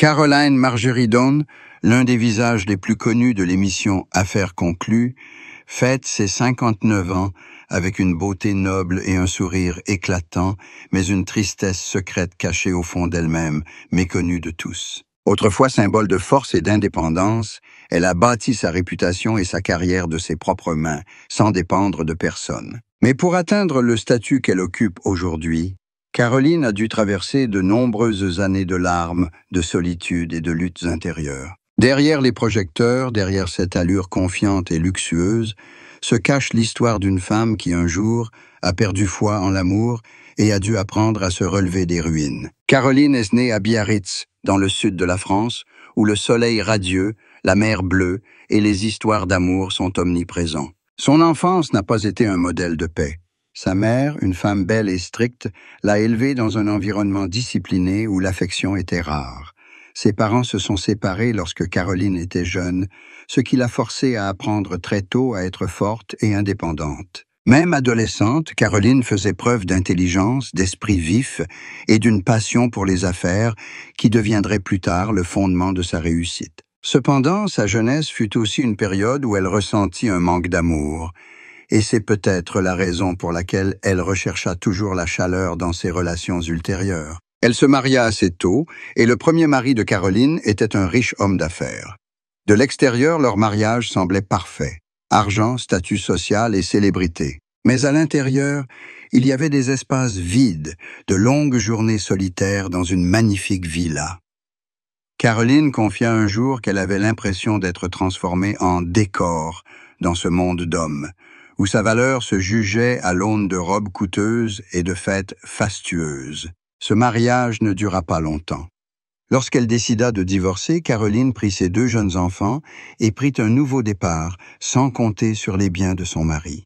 Caroline Margery Dawn, l'un des visages les plus connus de l'émission Affaires conclues, fête ses 59 ans avec une beauté noble et un sourire éclatant, mais une tristesse secrète cachée au fond d'elle-même, méconnue de tous. Autrefois symbole de force et d'indépendance, elle a bâti sa réputation et sa carrière de ses propres mains, sans dépendre de personne. Mais pour atteindre le statut qu'elle occupe aujourd'hui, Caroline a dû traverser de nombreuses années de larmes, de solitude et de luttes intérieures. Derrière les projecteurs, derrière cette allure confiante et luxueuse, se cache l'histoire d'une femme qui un jour a perdu foi en l'amour et a dû apprendre à se relever des ruines. Caroline est née à Biarritz, dans le sud de la France, où le soleil radieux, la mer bleue et les histoires d'amour sont omniprésents. Son enfance n'a pas été un modèle de paix. Sa mère, une femme belle et stricte, l'a élevée dans un environnement discipliné où l'affection était rare. Ses parents se sont séparés lorsque Caroline était jeune, ce qui l'a forcée à apprendre très tôt à être forte et indépendante. Même adolescente, Caroline faisait preuve d'intelligence, d'esprit vif et d'une passion pour les affaires qui deviendrait plus tard le fondement de sa réussite. Cependant, sa jeunesse fut aussi une période où elle ressentit un manque d'amour, et c'est peut-être la raison pour laquelle elle rechercha toujours la chaleur dans ses relations ultérieures. Elle se maria assez tôt, et le premier mari de Caroline était un riche homme d'affaires. De l'extérieur, leur mariage semblait parfait. Argent, statut social et célébrité. Mais à l'intérieur, il y avait des espaces vides, de longues journées solitaires dans une magnifique villa. Caroline confia un jour qu'elle avait l'impression d'être transformée en décor dans ce monde d'hommes, où sa valeur se jugeait à l'aune de robes coûteuses et de fêtes fastueuses. Ce mariage ne dura pas longtemps. Lorsqu'elle décida de divorcer, Caroline prit ses 2 jeunes enfants et prit un nouveau départ, sans compter sur les biens de son mari.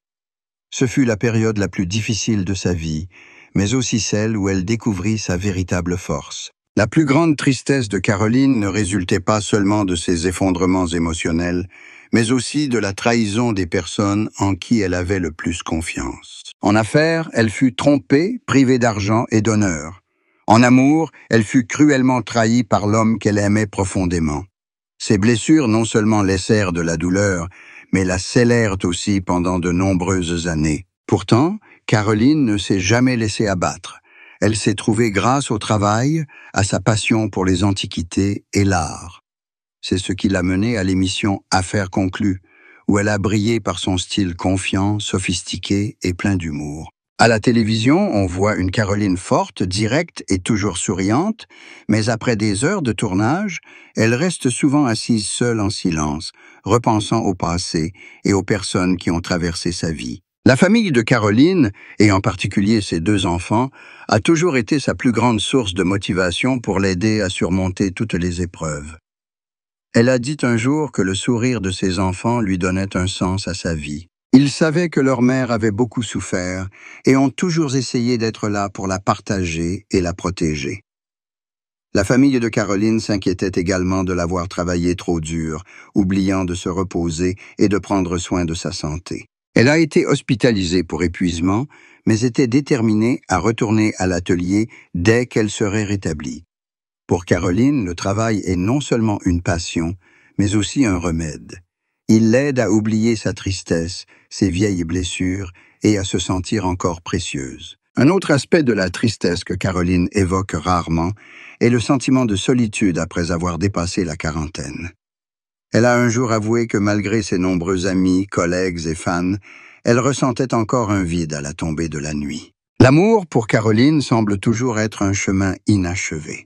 Ce fut la période la plus difficile de sa vie, mais aussi celle où elle découvrit sa véritable force. La plus grande tristesse de Caroline ne résultait pas seulement de ses effondrements émotionnels, mais aussi de la trahison des personnes en qui elle avait le plus confiance. En affaires, elle fut trompée, privée d'argent et d'honneur. En amour, elle fut cruellement trahie par l'homme qu'elle aimait profondément. Ces blessures non seulement laissèrent de la douleur, mais la scellèrent aussi pendant de nombreuses années. Pourtant, Caroline ne s'est jamais laissée abattre. Elle s'est trouvée grâce au travail, à sa passion pour les antiquités et l'art. C'est ce qui l'a menée à l'émission Affaires conclues, où elle a brillé par son style confiant, sophistiqué et plein d'humour. À la télévision, on voit une Caroline forte, directe et toujours souriante, mais après des heures de tournage, elle reste souvent assise seule en silence, repensant au passé et aux personnes qui ont traversé sa vie. La famille de Caroline, et en particulier ses 2 enfants, a toujours été sa plus grande source de motivation pour l'aider à surmonter toutes les épreuves. Elle a dit un jour que le sourire de ses enfants lui donnait un sens à sa vie. Ils savaient que leur mère avait beaucoup souffert et ont toujours essayé d'être là pour la partager et la protéger. La famille de Caroline s'inquiétait également de l'avoir travaillé trop dur, oubliant de se reposer et de prendre soin de sa santé. Elle a été hospitalisée pour épuisement, mais était déterminée à retourner à l'atelier dès qu'elle serait rétablie. Pour Caroline, le travail est non seulement une passion, mais aussi un remède. Il l'aide à oublier sa tristesse, ses vieilles blessures et à se sentir encore précieuse. Un autre aspect de la tristesse que Caroline évoque rarement est le sentiment de solitude après avoir dépassé la quarantaine. Elle a un jour avoué que malgré ses nombreux amis, collègues et fans, elle ressentait encore un vide à la tombée de la nuit. L'amour, pour Caroline, semble toujours être un chemin inachevé.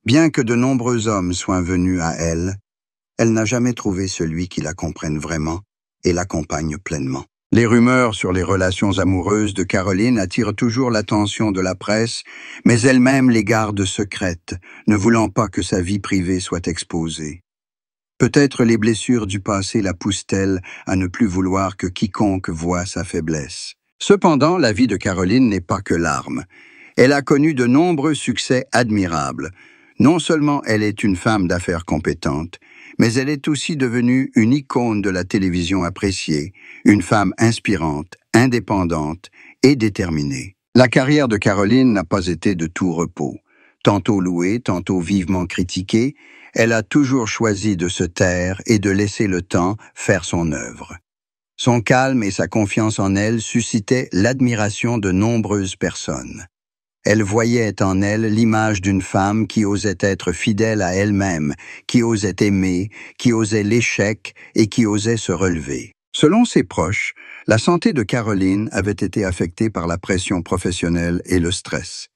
Bien que de nombreux hommes soient venus à elle n'a jamais trouvé celui qui la comprenne vraiment et l'accompagne pleinement. Les rumeurs sur les relations amoureuses de Caroline attirent toujours l'attention de la presse, mais elle-même les garde secrètes, ne voulant pas que sa vie privée soit exposée. Peut-être les blessures du passé la poussent-elles à ne plus vouloir que quiconque voie sa faiblesse. Cependant, la vie de Caroline n'est pas que larmes. Elle a connu de nombreux succès admirables. Non seulement elle est une femme d'affaires compétente, mais elle est aussi devenue une icône de la télévision appréciée, une femme inspirante, indépendante et déterminée. La carrière de Caroline n'a pas été de tout repos. Tantôt louée, tantôt vivement critiquée, elle a toujours choisi de se taire et de laisser le temps faire son œuvre. Son calme et sa confiance en elle suscitaient l'admiration de nombreuses personnes. Elle voyait en elle l'image d'une femme qui osait être fidèle à elle-même, qui osait aimer, qui osait l'échec et qui osait se relever. Selon ses proches, la santé de Caroline avait été affectée par la pression professionnelle et le stress.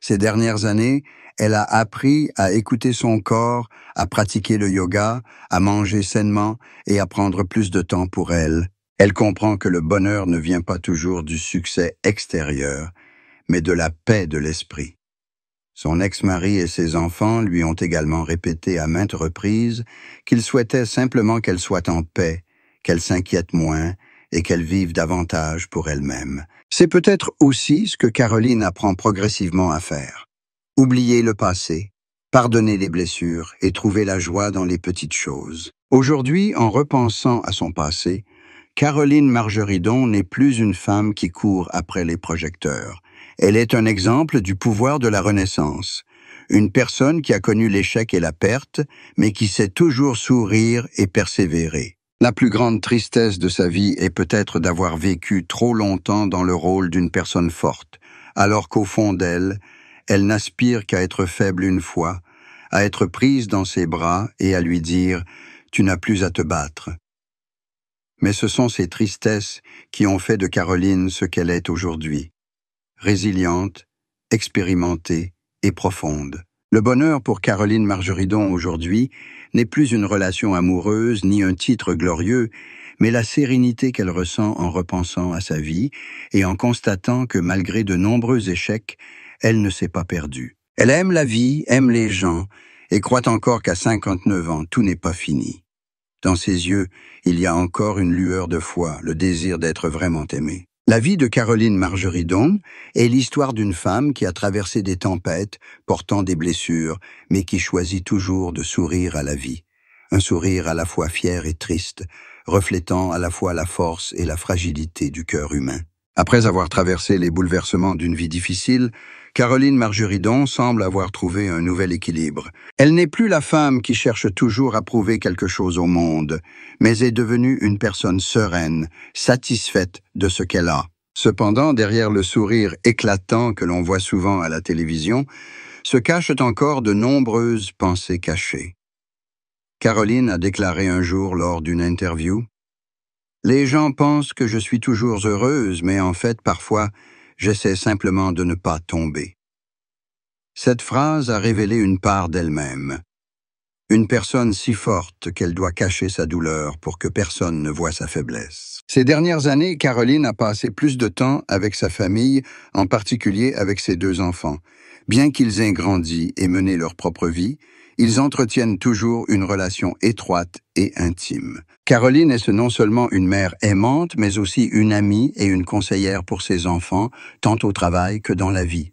Ces dernières années, elle a appris à écouter son corps, à pratiquer le yoga, à manger sainement et à prendre plus de temps pour elle. Elle comprend que le bonheur ne vient pas toujours du succès extérieur, mais de la paix de l'esprit. Son ex-mari et ses enfants lui ont également répété à maintes reprises qu'ils souhaitaient simplement qu'elle soit en paix, qu'elle s'inquiète moins et qu'elle vive davantage pour elle-même. C'est peut-être aussi ce que Caroline apprend progressivement à faire. Oublier le passé, pardonner les blessures et trouver la joie dans les petites choses. Aujourd'hui, en repensant à son passé, Caroline Margeridon n'est plus une femme qui court après les projecteurs. Elle est un exemple du pouvoir de la Renaissance. Une personne qui a connu l'échec et la perte, mais qui sait toujours sourire et persévérer. La plus grande tristesse de sa vie est peut-être d'avoir vécu trop longtemps dans le rôle d'une personne forte, alors qu'au fond d'elle, elle n'aspire qu'à être faible une fois, à être prise dans ses bras et à lui dire « Tu n'as plus à te battre ». Mais ce sont ces tristesses qui ont fait de Caroline ce qu'elle est aujourd'hui. Résiliente, expérimentée et profonde. Le bonheur pour Caroline Margeridon aujourd'hui n'est plus une relation amoureuse ni un titre glorieux, mais la sérénité qu'elle ressent en repensant à sa vie et en constatant que malgré de nombreux échecs, elle ne s'est pas perdue. Elle aime la vie, aime les gens et croit encore qu'à 59 ans, tout n'est pas fini. Dans ses yeux, il y a encore une lueur de foi, le désir d'être vraiment aimé. La vie de Caroline Margeridon est l'histoire d'une femme qui a traversé des tempêtes, portant des blessures, mais qui choisit toujours de sourire à la vie. Un sourire à la fois fier et triste, reflétant à la fois la force et la fragilité du cœur humain. Après avoir traversé les bouleversements d'une vie difficile, Caroline Margeridon semble avoir trouvé un nouvel équilibre. Elle n'est plus la femme qui cherche toujours à prouver quelque chose au monde, mais est devenue une personne sereine, satisfaite de ce qu'elle a. Cependant, derrière le sourire éclatant que l'on voit souvent à la télévision, se cachent encore de nombreuses pensées cachées. Caroline a déclaré un jour lors d'une interview « Les gens pensent que je suis toujours heureuse, mais en fait, parfois, j'essaie simplement de ne pas tomber. » Cette phrase a révélé une part d'elle-même. Une personne si forte qu'elle doit cacher sa douleur pour que personne ne voie sa faiblesse. Ces dernières années, Caroline a passé plus de temps avec sa famille, en particulier avec ses 2 enfants. Bien qu'ils aient grandi et mené leur propre vie, ils entretiennent toujours une relation étroite et intime. Caroline est non seulement une mère aimante, mais aussi une amie et une conseillère pour ses enfants, tant au travail que dans la vie.